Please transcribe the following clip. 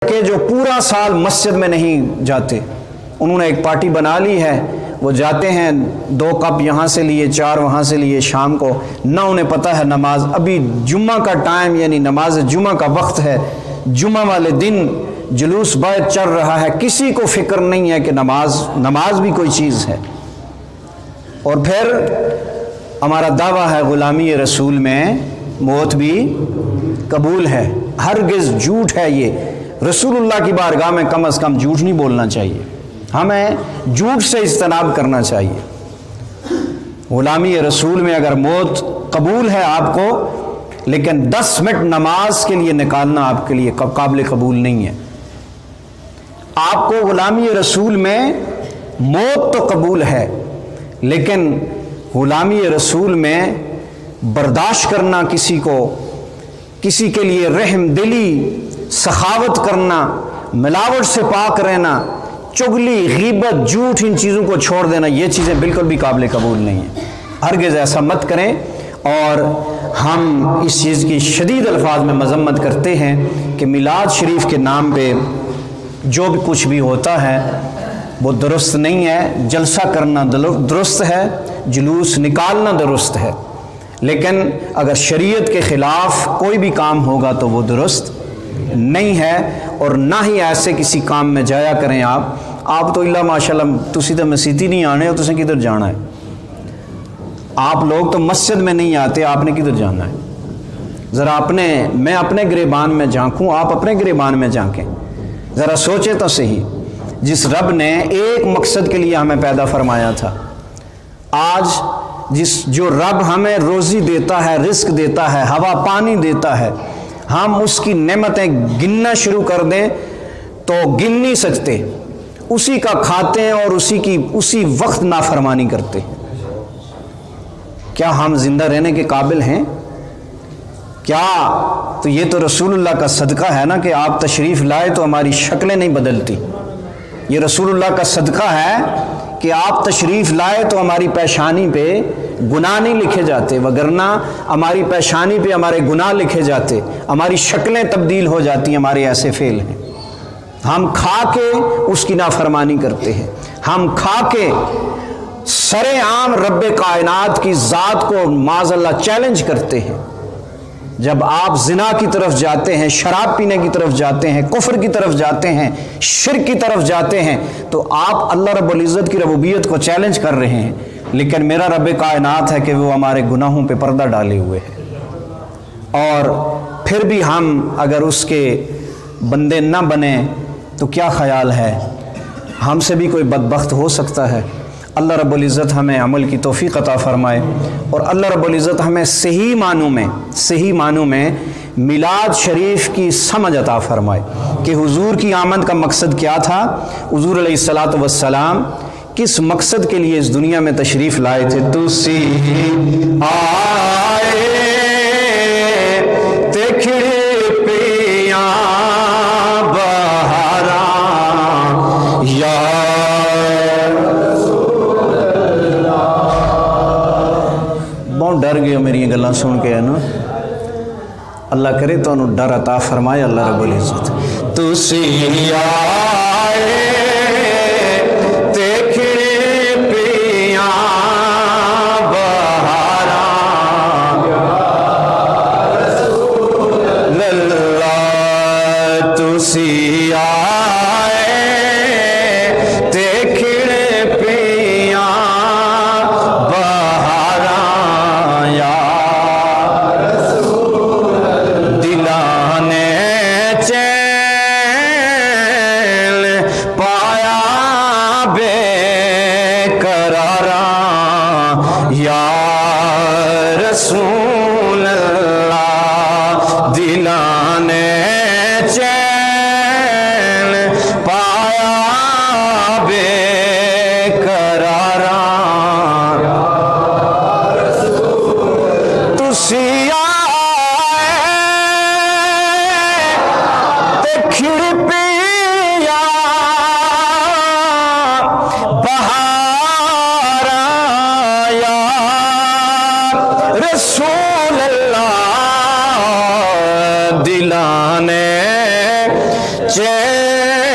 کہ جو پورا سال مسجد میں نہیں جاتے، انہوں نے ایک پارٹی بنا لی ہے، وہ جاتے ہیں 2 کپ یہاں سے لیے 4 وہاں سے لیے، شام کو نہ انہیں پتہ ہے نماز، ابھی جمعہ کا ٹائم یعنی نماز جمعہ کا وقت ہے، جمعہ والے دن جلوس باہر چل رہا ہے، کسی کو فکر نہیں ہے کہ نماز بھی کوئی چیز ہے۔ اور پھر ہمارا دعویٰ ہے غلامی رسول میں موت بھی قبول ہے، ہرگز جھوٹ ہے یہ، رسول اللہ کی بارگاہ میں کم از کم جھوٹ نہیں بولنا چاہیے، ہمیں جھوٹ سے اجتناب کرنا چاہیے۔ غلامی رسول میں اگر موت قبول ہے آپ کو، لیکن 10 منٹ نماز کے لیے نکالنا آپ کے لیے قابل قبول نہیں ہے۔ آپ کو غلامی رسول میں موت تو قبول ہے، لیکن غلامی رسول میں برداشت کرنا، کسی کے لیے رحم دلی، سخاوت کرنا، ملاوٹ سے پاک رہنا، چغلی، غیبت، جھوٹ، ان چیزوں کو چھوڑ دینا، یہ چیزیں بالکل بھی قابل قبول نہیں ہیں، ہرگز ایسا مت کریں۔ اور ہم اس چیز کی شدید الفاظ میں مذمت کرتے ہیں کہ میلاد شریف کے نام پہ جو بھی کچھ بھی ہوتا ہے وہ درست نہیں ہے، جلسہ کرنا درست ہے، جلوس نکالنا درست ہے، لیکن اگر شریعت کے خلاف کوئی بھی کام ہوگا تو وہ درست نہیں ہے، اور نہ ہی ایسے کسی کام میں جایا کریں۔ آپ تو اللہ ماشاءاللہ تسی تو مسیتی نہیں آنے ہو، تسیں کدھر جانا ہے؟ آپ لوگ تو مسجد میں نہیں آتے، آپ نے کدھر جانا ہے؟ ذرا میں اپنے گریبان میں جھانکوں، آپ اپنے گریبان میں جھانکیں، ذرا سوچیں تو صحیح۔ جس رب نے ایک مقصد کے لیے ہمیں پیدا فرمایا تھا، آج جو رب ہمیں روزی دیتا ہے، رزق دیتا ہے، ہوا پانی دیتا ہے، ہم اس کی نعمتیں گننا شروع کر دیں تو گن نہیں سکتے، اسی کا کھاتے ہیں اور اسی وقت نافرمانی کرتے ہیں۔ کیا ہم زندہ رہنے کے قابل ہیں؟ کیا تو یہ تو رسول اللہ کا صدقہ ہے نا کہ آپ تشریف لائے تو ہماری شکلیں نہیں بدلتی، یہ رسول اللہ کا صدقہ ہے کہ آپ تشریف لائے تو ہماری پیشانی پہ گناہ نہیں لکھے جاتے، وگرنہ ہماری پیشانی پہ ہمارے گناہ لکھے جاتے، ہماری شکلیں تبدیل ہو جاتی، ہمارے ایسے فعل ہیں۔ ہم کھا کے اس کی نافرمانی کرتے ہیں، ہم کھا کے سر عام رب کائنات کی ذات کو معاذ اللہ چیلنج کرتے ہیں۔ جب آپ زنا کی طرف جاتے ہیں، شراب پینے کی طرف جاتے ہیں، کفر کی طرف جاتے ہیں، شرک کی طرف جاتے ہیں، تو آپ اللہ رب العزت کی ربوبیت کو چیلنج کر رہے ہیں، لیکن میرا رب کائنات ہے کہ وہ ہمارے گناہوں پہ پردہ ڈالے ہوئے ہے، اور پھر بھی ہم اگر اس کے بندے نہ بنیں تو کیا خیال ہے ہم سے بھی کوئی بدبخت ہو سکتا ہے؟ اللہ رب العزت ہمیں عمل کی توفیق عطا فرمائے، اور اللہ رب العزت ہمیں صحیح معنوں میں میلاد شریف کی سمجھ عطا فرمائے کہ حضور کی آمد کا مقصد کیا تھا، حضور علیہ الصلوۃ والسلام کس مقصد کے لیے اس دنیا میں تشریف لائے تھے۔ تسی آئے تکھڑے پیاں بہاراں یا بہت ڈر گئے میری گلاں سن کے ہے نا، اللہ کرے تو انہوں ڈر عطا فرمائے اللہ رب العزت۔ تسی آئے تکھڑے پیاں بہاراں اللہ، تسی آئے تکھڑے پیاں رسول اللہ، دلانے چین ہے